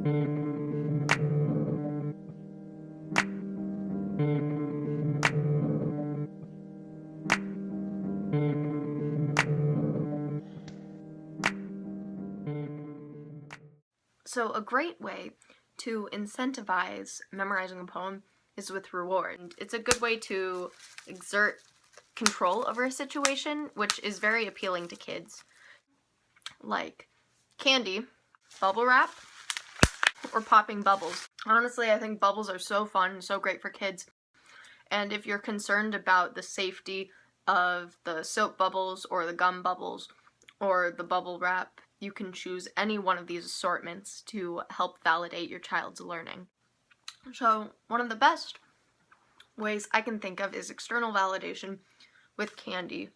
So a great way to incentivize memorizing a poem is with reward. It's a good way to exert control over a situation, which is very appealing to kids. Like candy, bubble wrap, or popping bubbles. Honestly, I think bubbles are so fun and so great for kids. And if you're concerned about the safety of the soap bubbles or the gum bubbles or the bubble wrap, you can choose any one of these assortments to help validate your child's learning. So one of the best ways I can think of is external validation with candy.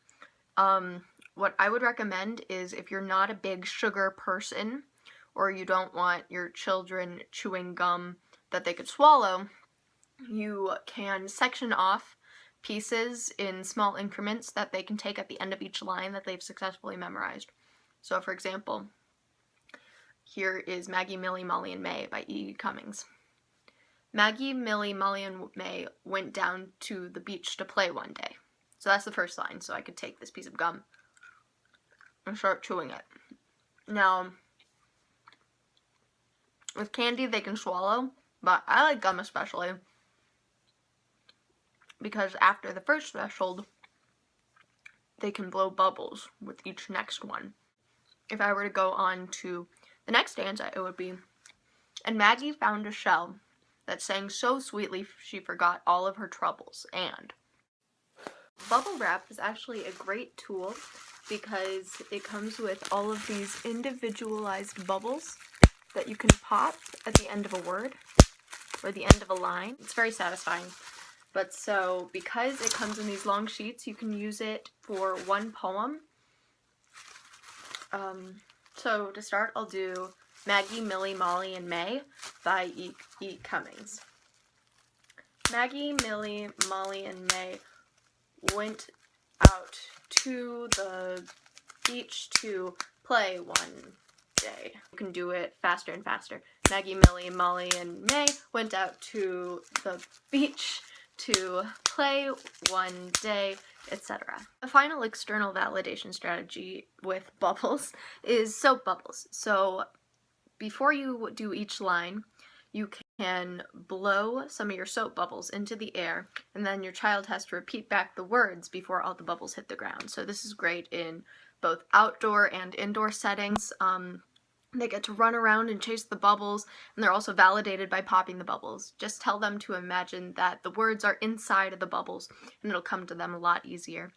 What I would recommend is, if you're not a big sugar person or you don't want your children chewing gum that they could swallow, you can section off pieces in small increments that they can take at the end of each line that they've successfully memorized. So for example, here is Maggie, Millie, Molly, and May by E. Cummings. Maggie, Millie, Molly, and May went down to the beach to play one day. So that's the first line, so I could take this piece of gum and start chewing it. Now, with candy they can swallow, but I like gum especially because after the first threshold, they can blow bubbles with each next one. If I were to go on to the next stanza, it would be, and Maggie found a shell that sang so sweetly she forgot all of her troubles. And bubble wrap is actually a great tool because it comes with all of these individualized bubbles that you can pop at the end of a word or the end of a line. It's very satisfying. But so, because it comes in these long sheets, you can use it for one poem. So to start, I'll do Maggie, Millie, Molly, and May by E. Cummings. Maggie, Millie, Molly, and May went out to the beach to play one day. You can do it faster and faster. Maggie, Millie, Molly, and May went out to the beach to play one day, etc. The final external validation strategy with bubbles is soap bubbles. So before you do each line, you can blow some of your soap bubbles into the air, and then your child has to repeat back the words before all the bubbles hit the ground. So this is great in both outdoor and indoor settings. They get to run around and chase the bubbles, and they're also validated by popping the bubbles. Just tell them to imagine that the words are inside of the bubbles, and it'll come to them a lot easier.